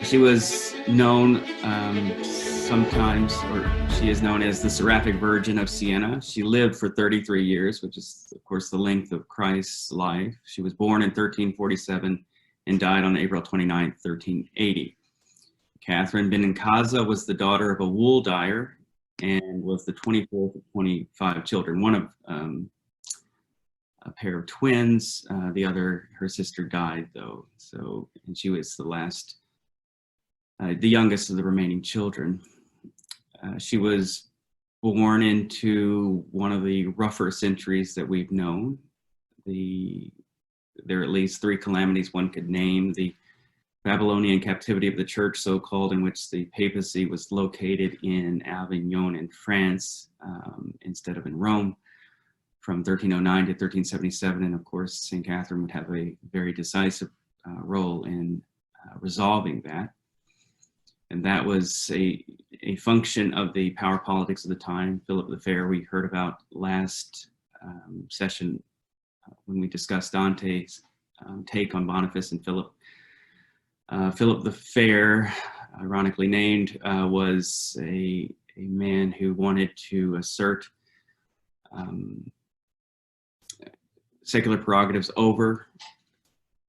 She was known sometimes, or she is known as the Seraphic Virgin of Siena. She lived for 33 years, which is, of course, the length of Christ's life. She was born in 1347 and died on April 29, 1380. Catherine Benincasa was the daughter of a wool dyer and was the 24th of 25 children, one of a pair of twins. The other, her sister, died though. So, and she was the last, the youngest of the remaining children. She was born into one of the rougher centuries that we've known. There are at least three calamities one could name: the Babylonian captivity of the church, so-called, in which the papacy was located in Avignon in France instead of in Rome from 1309 to 1377. And of course, St. Catherine would have a very decisive role in resolving that. And that was a function of the power politics of the time. Philip the Fair, we heard about last session when we discussed Dante's take on Boniface and Philip. Philip the Fair, ironically named, was a man who wanted to assert secular prerogatives over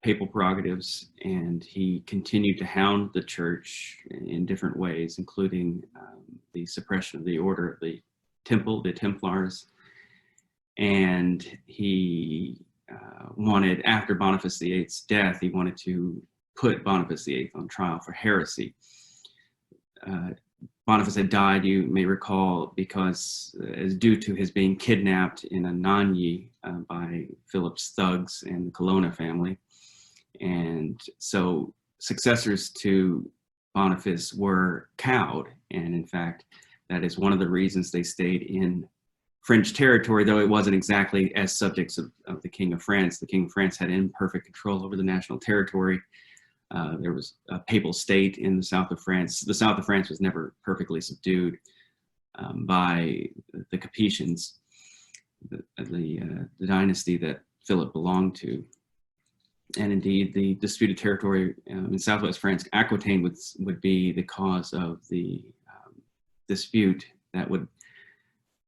papal prerogatives, and he continued to hound the church in different ways, including the suppression of the order of the Temple, the Templars. And he wanted, after Boniface VIII's death, he wanted to put Boniface VIII on trial for heresy. Boniface had died, you may recall, because as due to his being kidnapped in Anagni by Philip's thugs and the Colonna family. And so successors to Boniface were cowed. And in fact, that is one of the reasons they stayed in French territory, though it wasn't exactly as subjects of the King of France. The King of France had imperfect control over the national territory. There was a papal state in the south of France. The south of France was never perfectly subdued by the Capetians, the dynasty that Philip belonged to. And indeed, the disputed territory in southwest France, Aquitaine, would be the cause of the dispute that would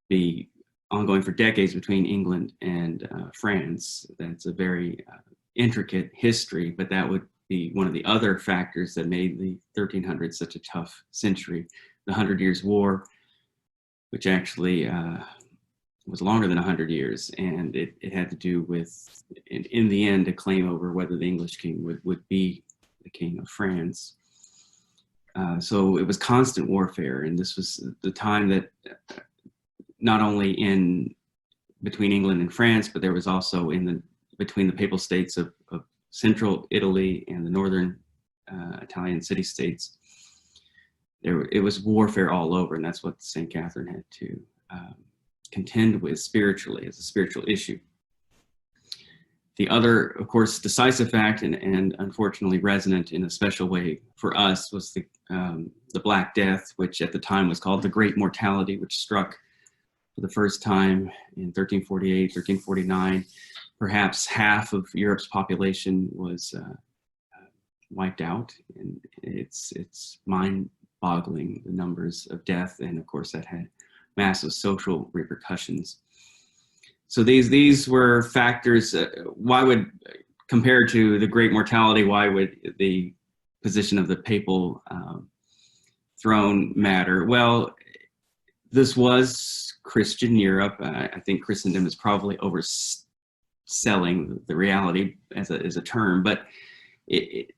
be ongoing for decades between England and France. That's a very intricate history, but that would be one of the other factors that made the 1300s such a tough century. The 100 Years' War, which actually was longer than 100 years, and it had to do with, in the end, a claim over whether the English king would be the king of France. So it was constant warfare, and this was the time that not only between England and France, but there was also between the papal states of central Italy and the northern Italian city-states. It was warfare all over, and that's what St. Catherine had to contend with spiritually, as a spiritual issue. The other, of course, decisive fact, and unfortunately resonant in a special way for us, was the Black Death, which at the time was called the Great Mortality, which struck for the first time in 1348, 1349. Perhaps half of Europe's population was wiped out, and it's mind-boggling, the numbers of death, and of course that had massive social repercussions. So these were factors. Why would, compared to the Great Mortality, why would the position of the papal throne matter? Well, this was Christian Europe. I think Christendom is probably overselling the reality as a term, but it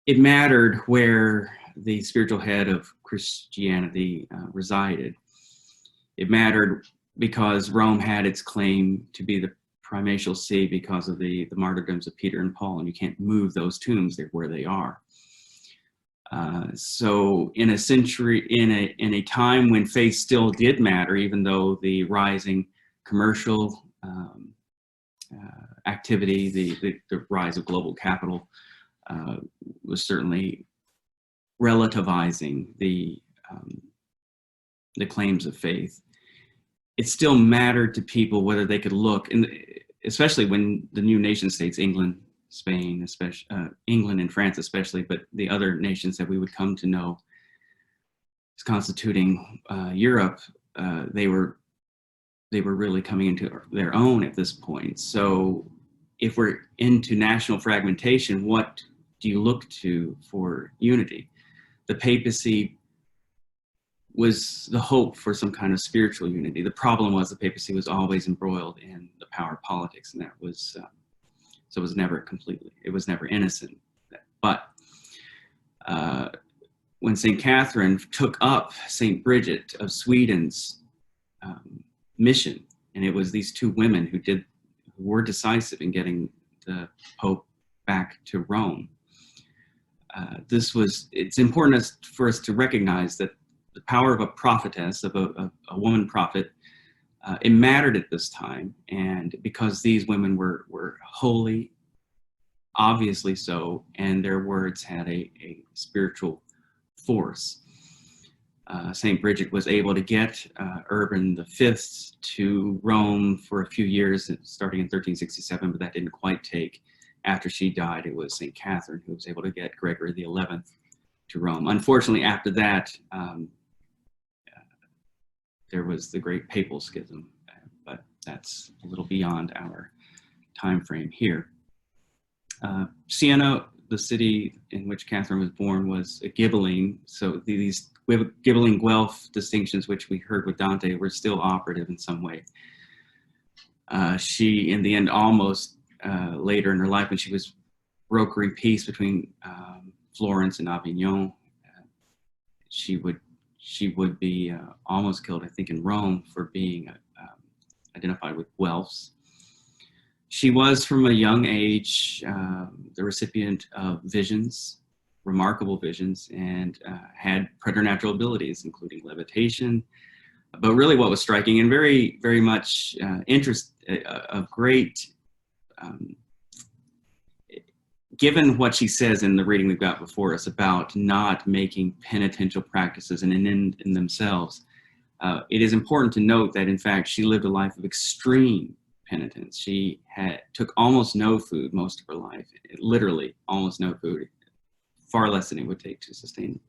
mattered where the spiritual head of Christianity resided. It mattered because Rome had its claim to be the primatial see because of the martyrdoms of Peter and Paul, and you can't move those tombs. They're where they are. So in a century, in a time when faith still did matter, even though the rising commercial activity, the rise of global capital was certainly relativizing the claims of faith. It still mattered to people whether they could look, and especially when the new nation states, England, Spain, especially England and France especially, but the other nations that we would come to know as constituting Europe, they were really coming into their own at this point. So if we're into national fragmentation, what do you look to for unity? The papacy was the hope for some kind of spiritual unity. The problem was the papacy was always embroiled in the power of politics, and that was so it was never innocent. But when St. Catherine took up St. Bridget of Sweden's mission, and it was these two women who were decisive in getting the Pope back to Rome. It's important for us to recognize that the power of a prophetess, of a woman prophet, it mattered at this time, and because these women were holy, obviously so, and their words had a spiritual force. St. Bridget was able to get Urban V to Rome for a few years, starting in 1367, but that didn't quite take. After she died, it was St. Catherine who was able to get Gregory XI to Rome. Unfortunately, after that, there was the Great Papal Schism, but that's a little beyond our time frame here. Siena, the city in which Catherine was born, was a Ghibelline, so these Ghibelline Guelph distinctions, which we heard with Dante, were still operative in some way. She, in the end, almost later in her life, when she was brokering peace between Florence and Avignon, she would be almost killed, I think, in Rome for being identified with Guelphs. She was, from a young age, the recipient of visions, remarkable visions, and had preternatural abilities, including levitation. But really what was striking and very, very much of great, given what she says in the reading we've got before us about not making penitential practices an end in themselves, it is important to note that, in fact, she lived a life of extreme penitence. She took almost no food most of her life, literally almost no food, far less than it would take to sustain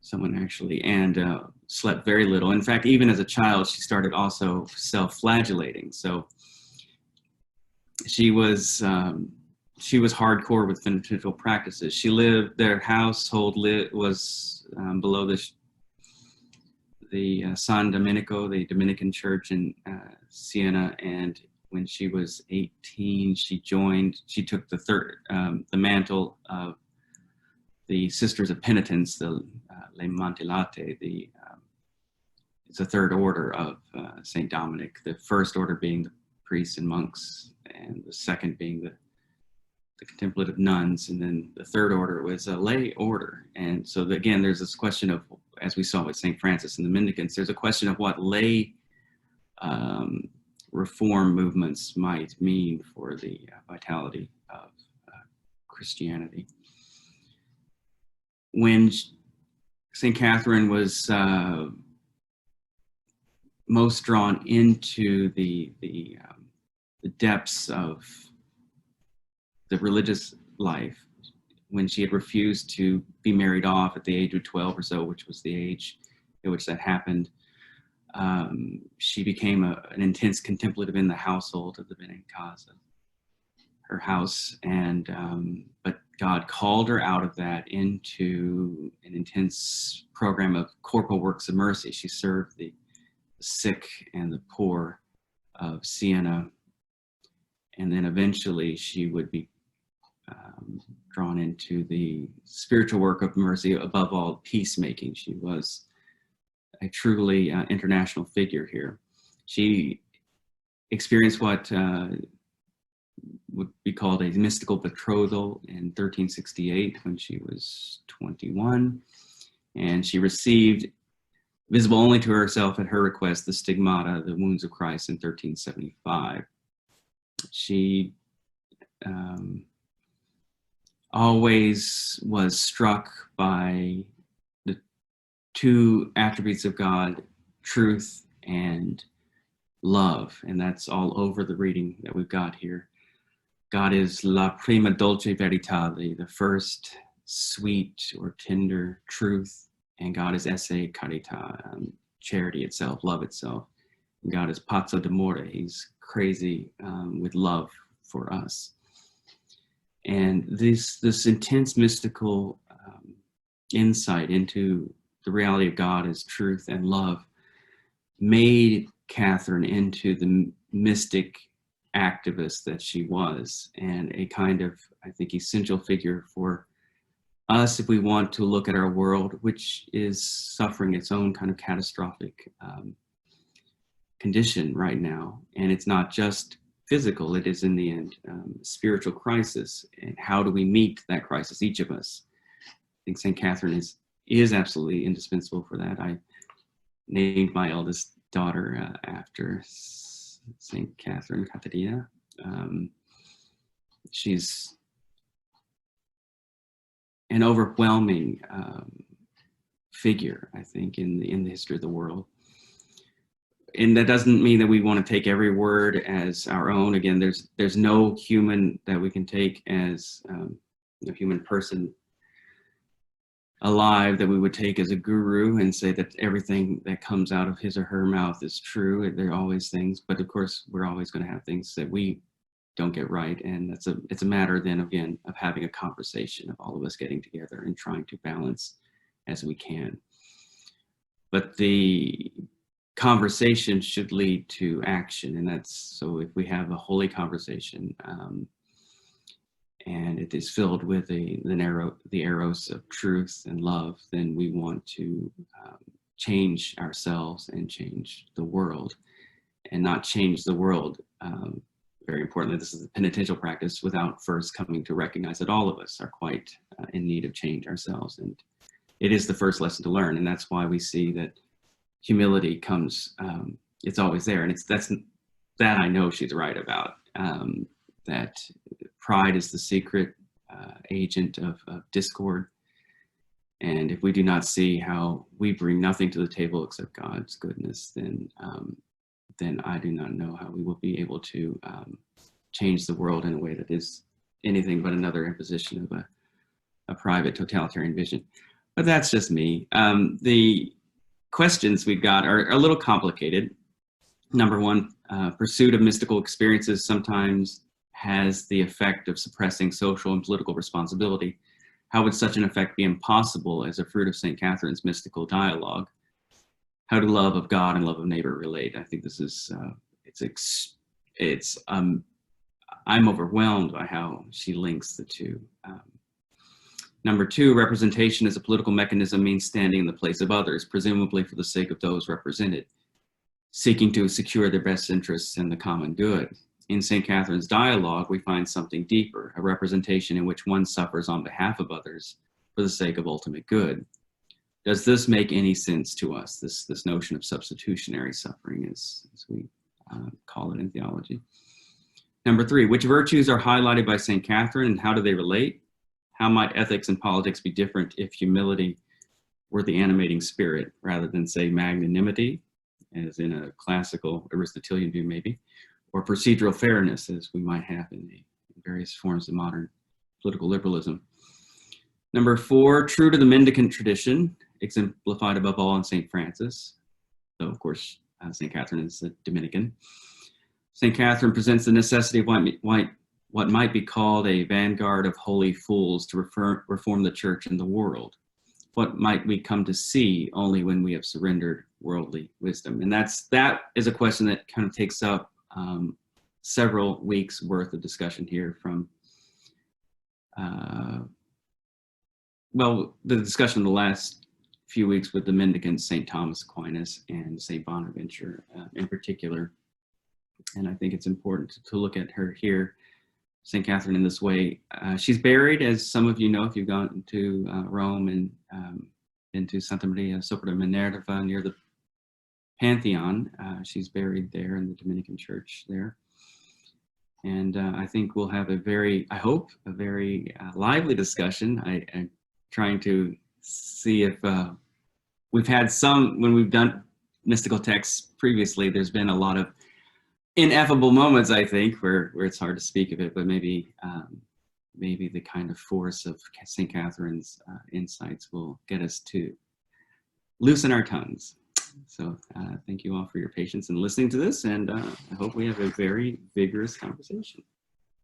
someone actually, and slept very little. In fact, even as a child, she started also self-flagellating. So she was hardcore with penitential practices. Their household was below the San Domenico, the Dominican church in Siena, and when she was 18, she took the mantle of the Sisters of Penitence, the Le Mantellate. It's a third order of Saint Dominic, the first order being the priests and monks, and the second being the contemplative nuns, and then the third order was a lay order. And so again, there's this question of, as we saw with St. Francis and the Mendicants, there's a question of what lay reform movements might mean for the vitality of Christianity. When St. Catherine was most drawn into the depths of the religious life, when she had refused to be married off at the age of 12 or so, which was the age at which that happened, she became an intense contemplative in the household of the Benincasa, her house, and but God called her out of that into an intense program of corporal works of mercy. She served the sick and the poor of Siena, and then eventually she would be drawn into the spiritual work of mercy, above all peacemaking. She was a truly international figure here. She experienced what would be called a mystical betrothal in 1368 when she was 21, and she received, visible only to herself at her request, the stigmata, the wounds of Christ, in 1375. She always was struck by the two attributes of God, truth and love, and that's all over the reading that we've got here. God is la prima dolce verità, the first sweet or tender truth, and God is esse carità, charity itself, love itself. And God is pazzo d'amore, he's crazy with love for us. And this intense mystical insight into the reality of God as truth and love made Catherine into the mystic activist that she was, and a kind of, I think, essential figure for us if we want to look at our world, which is suffering its own kind of catastrophic condition right now. And it's not just physical, it is in the end spiritual crisis. And how do we meet that crisis, each of us? I think St. Catherine is absolutely indispensable for that. I named my eldest daughter after St. Catherine Caterina. She's an overwhelming figure, I think, in the history of the world. And that doesn't mean that we want to take every word as our own. Again, there's no human that we can take as a human person alive that we would take as a guru and say that everything that comes out of his or her mouth is true. There are always things, but of course we're always going to have things that we don't get right, and it's a matter then again of having a conversation, of all of us getting together and trying to balance as we can. But the conversation should lead to action, and that's so if we have a holy conversation and it is filled with the eros of truth and love, then we want to change ourselves and change the world, and not change the world, very importantly, this is a penitential practice, without first coming to recognize that all of us are quite in need of change ourselves. And it is the first lesson to learn, and that's why we see that humility comes, it's always there, and that I know she's right about, that pride is the secret agent of discord. And if we do not see how we bring nothing to the table except God's goodness, then I do not know how we will be able to change the world in a way that is anything but another imposition of a private totalitarian vision. But that's just me. The questions we've got are a little complicated. Number one, pursuit of mystical experiences sometimes has the effect of suppressing social and political responsibility. How would such an effect be impossible as a fruit of St. Catherine's mystical dialogue? How do love of God and love of neighbor relate? I think this is, I'm overwhelmed by how she links the two. Number two, representation as a political mechanism means standing in the place of others, presumably for the sake of those represented, seeking to secure their best interests and the common good. In St. Catherine's dialogue, we find something deeper, a representation in which one suffers on behalf of others for the sake of ultimate good. Does this make any sense to us, this notion of substitutionary suffering, as we call it in theology? Number three, which virtues are highlighted by St. Catherine and how do they relate? How might ethics and politics be different if humility were the animating spirit rather than, say, magnanimity, as in a classical Aristotelian view maybe, or procedural fairness, as we might have in the various forms of modern political liberalism? Number four, true to the mendicant tradition, exemplified above all in St. Francis, though of course St. Catherine is a Dominican. St. Catherine presents the necessity of what might be called a vanguard of holy fools to reform the church and the world. What might we come to see only when we have surrendered worldly wisdom? And that is a question that kind of takes up several weeks worth of discussion here, from the discussion the last few weeks with the mendicants, St. Thomas Aquinas and St. Bonaventure in particular. And I think it's important to look at her here, St. Catherine, in this way. She's buried, as some of you know, if you've gone to Rome and into Santa Maria sopra Minerva near the Pantheon. She's buried there in the Dominican church there. And I think we'll have I hope, a very lively discussion. I'm trying to see if we've had some, when we've done mystical texts previously, there's been a lot of ineffable moments, I think, where it's hard to speak of it, but maybe maybe the kind of force of St. Catherine's insights will get us to loosen our tongues. So thank you all for your patience in listening to this, and I hope we have a very vigorous conversation.